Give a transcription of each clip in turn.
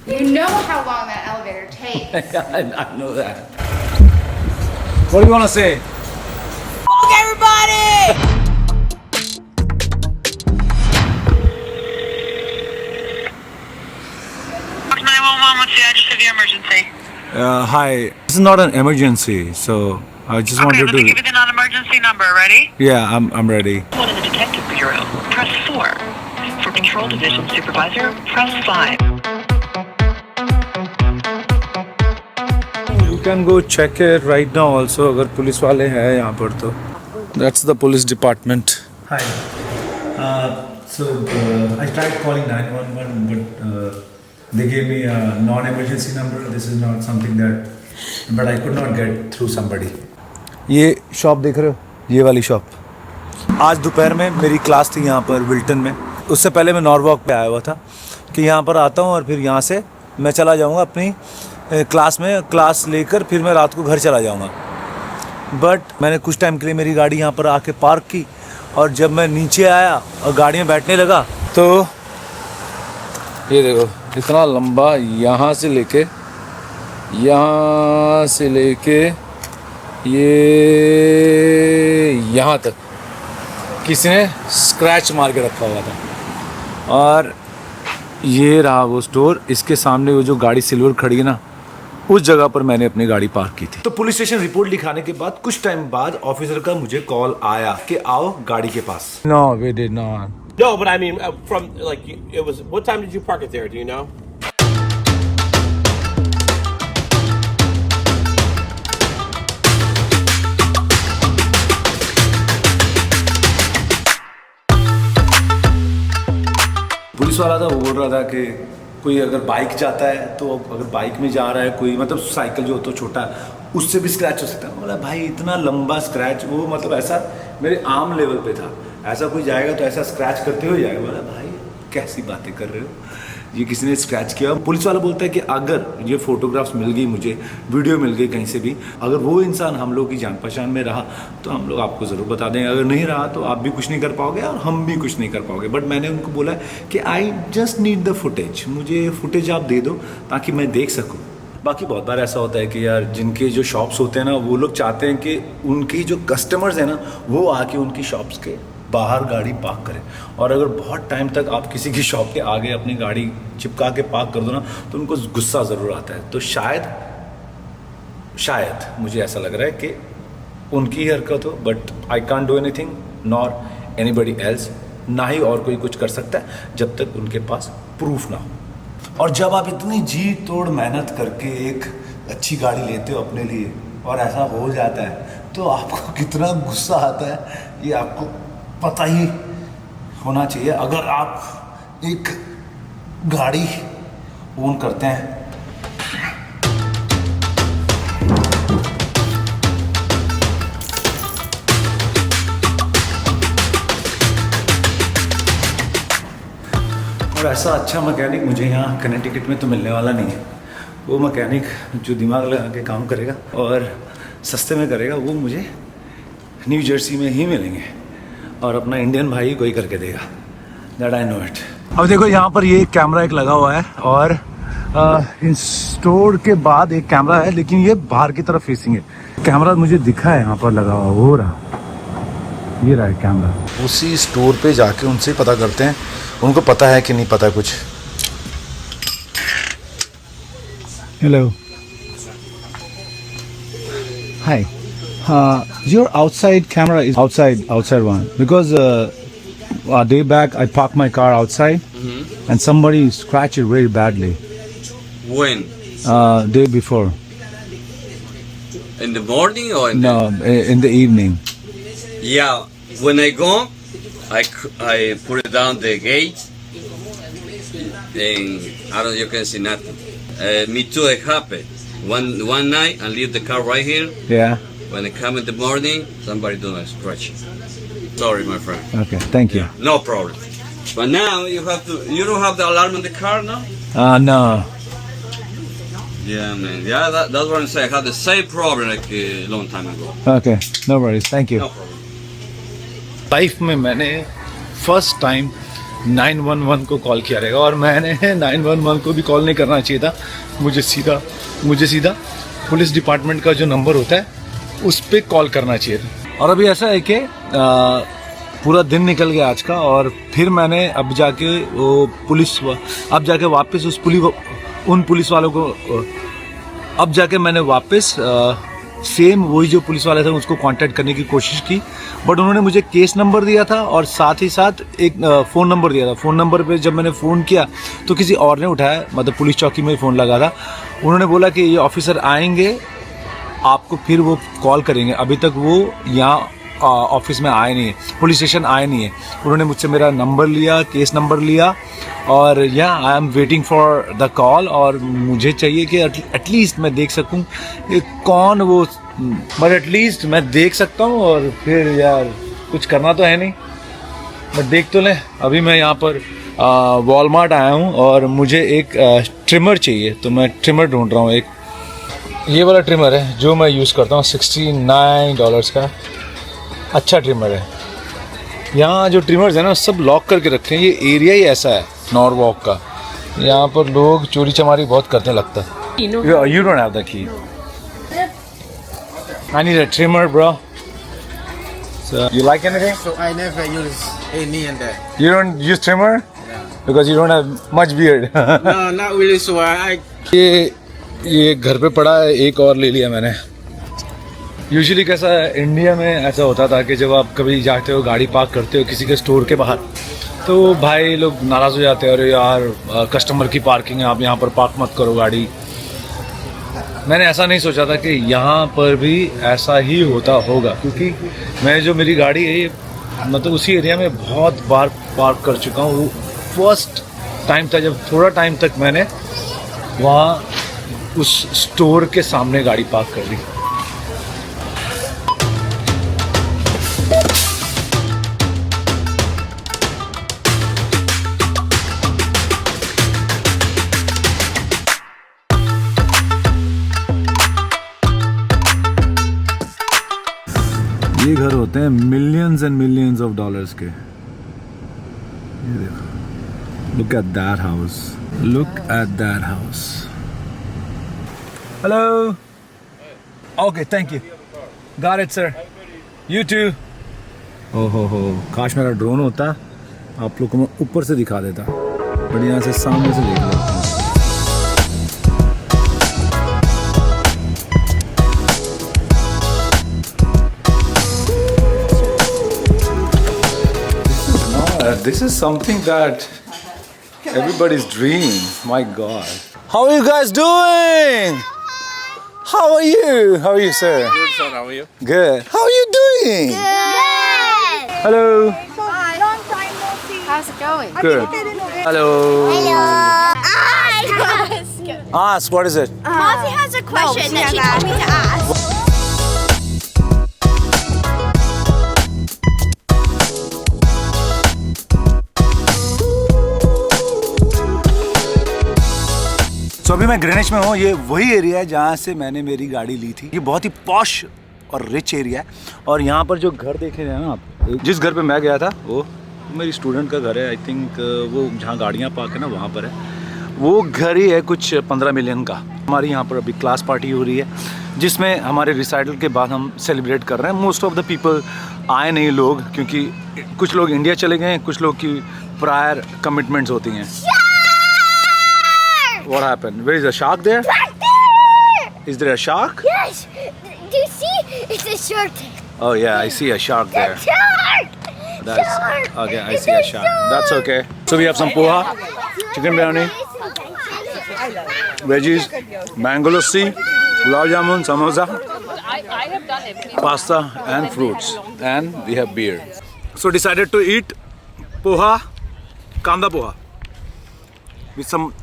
You know how long that elevator takes. I know that. What do you want to say? Fuck everybody! What's the address of your emergency? Hi. This is not an emergency, so I just Okay, wanted let me to. give you the non-emergency number. Ready? Yeah, I'm ready. One in the Detective Bureau. Press 4. For Control Division Supervisor, press 5. You can go check it right now also अगर police वाले हैं यहाँ पर तो. That's the police department. Hi. I tried calling 911 but they gave me a non-emergency number. This is not something that, but I could not get through somebody. ये shop देख रहे हो? ये वाली शॉप. आज दोपहर में मेरी क्लास थी यहाँ पर विल्टन में. उससे पहले मैं नॉर्वॉक पे आया हुआ था कि यहाँ पर आता हूँ और फिर यहाँ से मैं चला जाऊँगा अपनी क्लास में. क्लास लेकर फिर मैं रात को घर चला जाऊँगा. बट मैंने कुछ टाइम के लिए मेरी गाड़ी यहाँ पर आके पार्क की और जब मैं नीचे आया और गाड़ी में बैठने लगा तो ये देखो इतना लंबा यहाँ से लेके ये यहाँ तक किसी ने स्क्रैच मार के रखा हुआ था. और ये रहा वो स्टोर. इसके सामने वो जो गाड़ी सिल्वर खड़ी है ना, उस जगह पर मैंने अपनी गाड़ी पार्क की थी. तो पुलिस स्टेशन रिपोर्ट लिखाने के बाद कुछ टाइम बाद ऑफिसर का मुझे कॉल आया कि आओ गाड़ी के पास. No we did not. No, but I mean, from like it was. What time did you park it there? Do you know? Police वाला था, वो बोल रहा था कि कोई अगर बाइक जाता है तो अगर बाइक में जा रहा है कोई, मतलब साइकिल जो होता है छोटा, उससे भी स्क्रैच हो सकता है. बोला भाई इतना लंबा स्क्रैच, वो मतलब ऐसा मेरे आर्म लेवल पे था. ऐसा कोई जाएगा तो ऐसा स्क्रैच करते हुए जाएगा. बोला भाई कैसी बातें कर रहे हो, ये किसी ने स्क्रैच किया. पुलिस वाला बोलता है कि अगर ये फोटोग्राफ्स मिल गई मुझे, वीडियो मिल गई कहीं से भी, अगर वो इंसान हम लोग की जान पहचान में रहा तो हम लोग आपको ज़रूर बता देंगे. अगर नहीं रहा तो आप भी कुछ नहीं कर पाओगे और हम भी कुछ नहीं कर पाओगे. बट मैंने उनको बोला कि I just need the footage, मुझे फुटेज आप दे दो ताकि मैं देख सकूँ. बाकी बहुत बार ऐसा होता है कि यार जिनके जो शॉप्स होते हैं ना, वो लोग चाहते हैं कि उनकी जो कस्टमर्स हैं ना, वो आके उनकी शॉप्स के बाहर गाड़ी पार्क करें. और अगर बहुत टाइम तक आप किसी की शॉप के आगे अपनी गाड़ी चिपका के पार्क कर दो ना, तो उनको गुस्सा ज़रूर आता है. तो शायद मुझे ऐसा लग रहा है कि उनकी ही हरकत हो. But I can't do anything nor anybody else. ना ही और कोई कुछ कर सकता है जब तक उनके पास प्रूफ ना हो. और जब आप इतनी जी तोड़ मेहनत करके एक अच्छी गाड़ी लेते हो अपने लिए और ऐसा हो जाता है तो आपको कितना गुस्सा आता है ये आपको पता ही होना चाहिए. अगर आप एक गाड़ी ओन करते हैं और ऐसा अच्छा मैकेनिक मुझे यहाँ कनेक्टिकट में तो मिलने वाला नहीं है. वो मैकेनिक जो दिमाग लगा के काम करेगा और सस्ते में करेगा, वो मुझे न्यू जर्सी में ही मिलेंगे और अपना इंडियन भाई कोई करके देगा. That I know it. अब देखो यहाँ पर ये कैमरा एक लगा हुआ है और इस स्टोर के बाद एक कैमरा है, लेकिन ये बाहर की तरफ फेसिंग है. कैमरा मुझे दिखा है यहाँ पर लगा हुआ, हो रहा ये रहा है कैमरा. उसी स्टोर पे जाके उनसे पता करते हैं उनको पता है कि नहीं पता कुछ. Hello, hi. Your outside camera is outside one because a day back I parked my car outside and somebody scratched it very badly. When? Day before. In the morning or in in the evening. Yeah, when I go, I put it down the gate and I don't, you can see nothing. Me too, it happened. One night I leave the car right here. Yeah. When I come in the morning, somebody do a scratch. Sorry, my friend. Okay, thank you. No problem. But now you don't have the alarm in the car now? No. Yeah, man. Yeah, that's what I'm saying. I had the same problem like a long time ago. Okay, no worries. Thank you. No problem. Life में मैंने first time 911 को call किया रहेगा, और मैंने 911 को भी call नहीं करना चाहिए था। मुझे सीधा पुलिस डिपार्टमेंट का जो नंबर होता है उस पर कॉल करना चाहिए था। और अभी ऐसा है कि पूरा दिन निकल गया आज का, और फिर मैंने अब जाके वापस उन पुलिस वालों को अब जाके मैंने वापस सेम वही जो पुलिस वाले थे उसको कांटेक्ट करने की कोशिश की, बट उन्होंने मुझे केस नंबर दिया था और साथ ही साथ एक फ़ोन नंबर दिया था। फ़ोन नंबर पे जब मैंने फ़ोन किया तो किसी और ने उठाया, मतलब पुलिस चौकी में फ़ोन लगा था। उन्होंने बोला कि ये ऑफिसर आएंगे, आपको फिर वो कॉल करेंगे। अभी तक वो यहाँ ऑफिस में आए नहीं है, पुलिस स्टेशन आए नहीं है। उन्होंने मुझसे मेरा नंबर लिया, केस नंबर लिया, और I am waiting for the call. और मुझे चाहिए कि एटलीस्ट मैं देख सकूं कि कौन वो, बट एटलीस्ट मैं देख सकता हूं। और फिर यार कुछ करना तो है नहीं, बट देख तो लें। अभी मैं यहाँ पर वॉलमार्ट आया हूँ और मुझे एक ट्रिमर चाहिए, तो मैं ट्रिमर ढूंढ रहा हूँ। एक ये वाला ट्रिमर है जो मैं यूज़ करता हूँ, $69 का अच्छा ट्रिमर है। यहाँ जो ट्रिमर्स है ना सब लॉक करके रखे हैं, ये एरिया ही ऐसा है नॉरवॉक का, यहाँ पर लोग चोरी चमारी बहुत करने लगता है। You don't have the key. I need a trimmer, bro. So you like anything? So I never use any and that. You don't use trimmer? No. Because you don't have much beard. No, not really. So I ये घर पे पड़ा है, एक और ले लिया मैंने। यूजुअली कैसा है, इंडिया में ऐसा होता था कि जब आप कभी जाते हो गाड़ी पार्क करते हो किसी के स्टोर के बाहर, तो भाई लोग नाराज़ हो जाते हैं, अरे यार कस्टमर की पार्किंग है, आप यहाँ पर पार्क मत करो गाड़ी। मैंने ऐसा नहीं सोचा था कि यहाँ पर भी ऐसा ही होता होगा, क्योंकि मैं जो मेरी गाड़ी है ये मतलब उसी एरिया में बहुत बार पार्क कर चुका हूँ। फर्स्ट टाइम था जब थोड़ा टाइम तक मैंने वहाँ उस स्टोर के सामने गाड़ी पार्क कर दी। ये घर होते हैं millions and millions of dollars के। ये देखो, look at that house, look at that house. Hello, okay, thank you, got it sir, you too. ओहो, काश मेरा ड्रोन होता, आप लोग को मैं ऊपर से दिखा देता, बट यहाँ से सामने से देख लो। This is something that everybody's dream. My God. How are you guys doing? How are you? How are you, sir? Good, son. How are you? Good. How are you doing? Good. Hello. Long time no see. How's it going? Good. Hello. Hello. Ask. What is it? Mozzie has a question that she told me to ask. तो अभी मैं Greenwich में हूँ। ये वही area है जहाँ से मैंने मेरी गाड़ी ली थी। ये बहुत ही पॉश और रिच एरिया है, और यहाँ पर जो घर देख रहे हैं ना आप, जिस घर पे मैं गया था वो मेरी स्टूडेंट का घर है। आई थिंक वो जहाँ गाड़ियाँ पार्क है ना वहाँ पर है। वो घर ही है कुछ 15 मिलियन का। हमारी यहाँ पर अभी क्लास पार्टी हो रही है, जिसमें हमारे रिसाइटल के बाद हम सेलिब्रेट कर रहे हैं। मोस्ट ऑफ द पीपल आए नहीं लोग, क्योंकि कुछ लोग इंडिया चले गए हैं, कुछ लोग की प्रायर कमिटमेंट्स होती हैं। What happened? Where is a shark there? Right there! Is there a shark? Yes! Do you see? It's a shark. Oh yeah, I see a shark there. Shark! That's Shark! okay. I see a shark. That's okay. So we have some poha, chicken biryani, veggies, mango lassi, gulab jamun, samosa, pasta and fruits, and we have beer. So decided to eat poha, kanda poha, with some.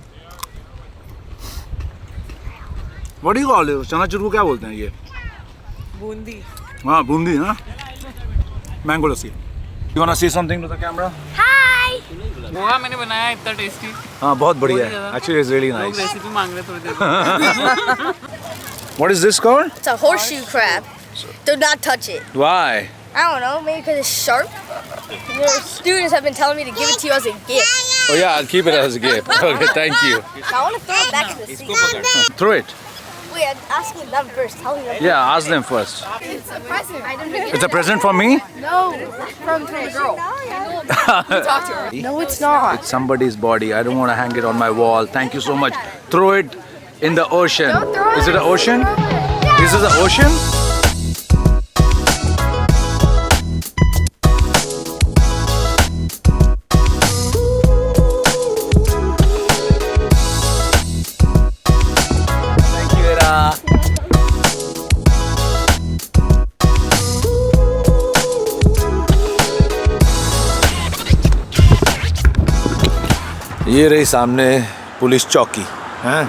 What do you call it? Chanachur को क्या बोलते हैं ये? बूंदी। हाँ बूंदी ना? Mango lassi. You wanna say something to the camera? Hi! Poha मैंने बनाया इतना टेस्टी। हाँ बहुत बढ़िया है. Actually it's really लोग nice. रेसिपी मांग रहे थोड़ी देर। What is this called? It's a horseshoe crab. Do not touch it. Why? I don't know, maybe because it's sharp. Your students have been telling me to give it to you as a gift. Oh yeah, I'll keep it as a gift. Okay, thank you. I want to throw it back in the seat. Throw it. Wait, I'm asking them first. Tell me them. Yeah, ask them first. It's a present. I didn't get It's a present for me? No, from the girl. Talk to her. No, it's not. It's somebody's body. I don't want to hang it on my wall. Thank you so much. Throw it in the ocean. Don't throw Is it an ocean? Yeah. This is the ocean? Thank you, Era. ये रही सामने police चौकी हैं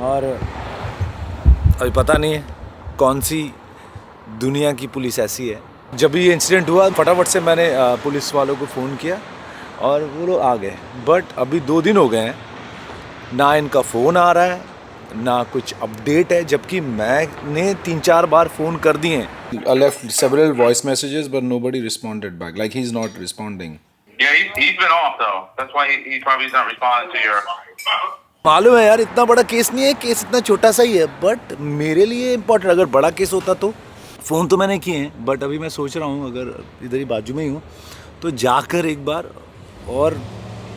और अभी पता नहीं है कौन सी दुनिया की पुलिस ऐसी है। जब भी ये इंसिडेंट हुआ फटाफट से मैंने पुलिस वालों को फ़ोन किया और वो लोग आ गए, बट अभी 2 दिन हो गए हैं, ना इनका फ़ोन आ रहा है ना कुछ अपडेट है, जबकि मैंने 3-4 बार फ़ोन कर दिए हैं। I left several voice messages but nobody responded back, like he's not responding. Yeah, he's been off though. That's why he probably is not responding to your. मालूम है यार, इतना बड़ा केस नहीं है, केस इतना छोटा सा ही है, बट मेरे लिए इम्पोर्टेंट। अगर बड़ा केस होता तो फ़ोन तो मैंने किए हैं, बट अभी मैं सोच रहा हूँ अगर इधर ही बाजू में ही हूँ तो जाकर एक बार और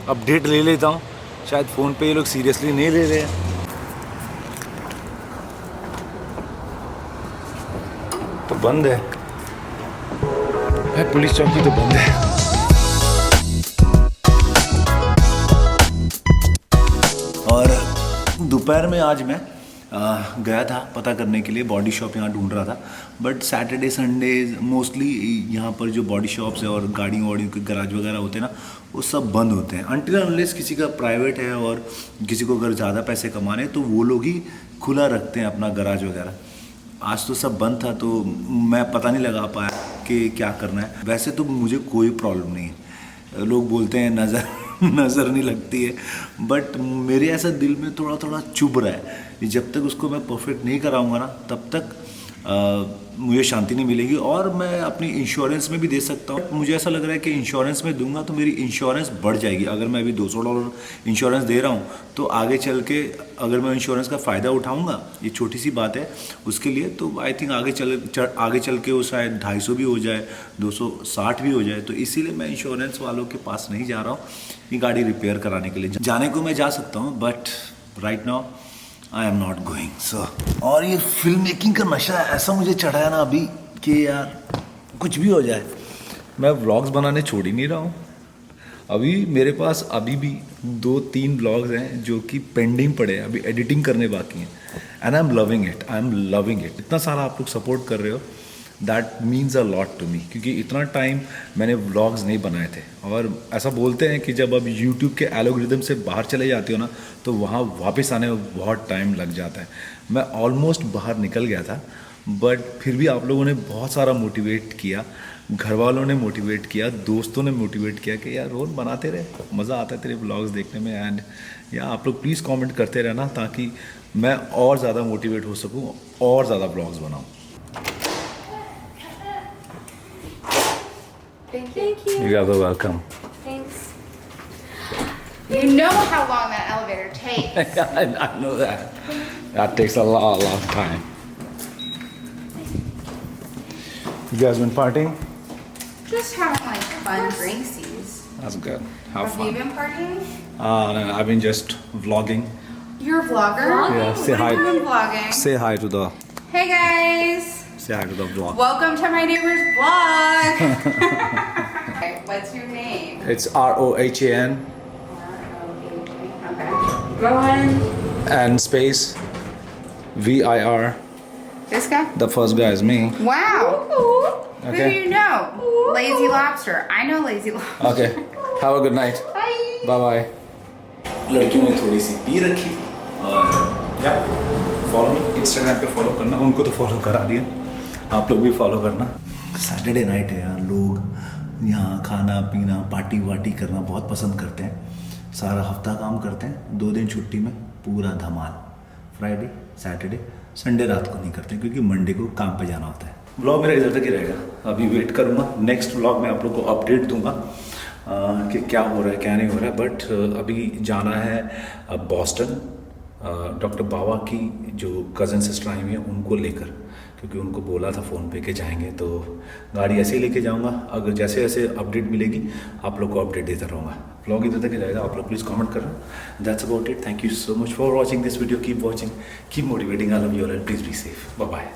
अपडेट ले लेता हूँ। शायद फ़ोन पे ये लोग सीरियसली नहीं ले रहे हैं। तो बंद है भाई, पुलिस चौकी तो बंद है। और दोपहर में आज मैं गया था पता करने के लिए, बॉडी शॉप यहाँ ढूंढ रहा था, बट सैटरडे संडे मोस्टली यहाँ पर जो बॉडी शॉप्स है और गाड़ियों वाड़ियों के गराज वगैरह होते हैं ना, वो सब बंद होते हैं अनटिल अनलेस किसी का प्राइवेट है और किसी को अगर ज़्यादा पैसे कमाने तो वो लोग ही खुला रखते हैं अपना गराज वगैरह। आज तो सब बंद था तो मैं पता नहीं लगा पाया कि क्या करना है। वैसे तो मुझे कोई प्रॉब्लम नहीं है, लोग बोलते हैं नज़र नहीं लगती है, बट मेरे ऐसा दिल में थोड़ा थोड़ा चुभ रहा है। जब तक उसको मैं परफेक्ट नहीं कराऊंगा ना तब तक मुझे शांति नहीं मिलेगी। और मैं अपनी इंश्योरेंस में भी दे सकता हूँ। मुझे ऐसा लग रहा है कि इंश्योरेंस में दूंगा तो मेरी इंश्योरेंस बढ़ जाएगी। अगर मैं अभी $200 इंश्योरेंस दे रहा हूँ तो आगे चल के अगर मैं इंश्योरेंस का फ़ायदा उठाऊँगा, ये छोटी सी बात है उसके लिए, तो आई थिंक आगे चल के वो शायद 250 भी हो जाए, 260 भी हो जाए। तो इसीलिए मैं इंश्योरेंस वालों के पास नहीं जा रहा हूँ ये गाड़ी रिपेयर कराने के लिए। जाने को मैं जा सकता हूँ but right now I am not going. So और ये फिल्म मेकिंग का नशा ऐसा मुझे चढ़ा है ना अभी कि यार कुछ भी हो जाए, मैं व्लॉग्स बनाने छोड़ ही नहीं रहा हूँ। अभी मेरे पास अभी भी 2-3 व्लॉग्स हैं जो कि पेंडिंग पड़े हैं, अभी एडिटिंग करने बाकी हैं। And I am loving it. इतना सारा आप लोग सपोर्ट कर रहे हो, that means a lot to me, क्योंकि इतना टाइम मैंने व्लॉग्स नहीं बनाए थे। और ऐसा बोलते हैं कि जब अब यूट्यूब के एल्गोरिदम से बाहर चले जाते हो ना तो वहाँ वापस आने में बहुत टाइम लग जाता है। मैं ऑलमोस्ट बाहर निकल गया था, बट फिर भी आप लोगों ने बहुत सारा मोटिवेट किया, घर वालों ने मोटिवेट किया, दोस्तों ने मोटिवेट किया कि यार रोहन बनाते रहे, मज़ा आता है तेरे व्लॉग्स देखने में। एंड या आप लोग प्लीज़ कमेंट करते रहना ताकि मैं और ज़्यादा मोटिवेट हो सकूँ और ज़्यादा व्लॉग्स बनाऊँ। Thank you. You guys are welcome. Thanks. You know how long that elevator takes. I know that. That takes a long time. You guys been partying? Just having like fun drinksies. That's good. Have Have you fun. been partying? No, I've been just vlogging. You're a vlogger? Yeah, say What hi. have you been vlogging? Say hi to the. Hey guys! Say hi to the vlog. Welcome to my neighbor's vlog! Okay, what's your name? It's ROHAN Okay. Go on. and space VIR. This guy? The first guy is me. Wow! Who Okay. do you know? Lazy Lobster. I know Lazy Lobster. Okay. Have a good night. Bye bye. लड़कियों ने थोड़ी C P रखी और या follow me, Instagram पे follow करना, उनको तो फॉलो करा दिया, आप लोग भी फॉलो करना। सैटरडे नाइट है यार, लोग यहाँ खाना पीना पार्टी वार्टी करना बहुत पसंद करते हैं। सारा हफ्ता काम करते हैं, 2 दिन छुट्टी में पूरा धमाल। फ्राइडे सैटरडे संडे रात को नहीं करते क्योंकि मंडे को काम पे जाना होता है। ब्लॉग मेरा इधर तक ही रहेगा, अभी वेट करूँगा। नेक्स्ट ब्लॉग में आप लोग को अपडेट दूंगा कि क्या हो रहा है क्या नहीं हो रहा है। बट अभी जाना है बॉस्टन, डॉक्टर बावा की जो कज़न सिस्टर आई हुई हैं उनको लेकर, क्योंकि उनको बोला था फ़ोन पे के जाएंगे, तो गाड़ी ऐसे ही लेके जाऊंगा। अगर जैसे जैसे अपडेट मिलेगी आप लोग को अपडेट देता रहूँगा। व्लॉग इधर तक ही रहेगा, आप लोग प्लीज़ कमेंट करना। That's about it, thank you so much for watching this video, keep watching, keep motivating, I love you all and please be safe, bye bye.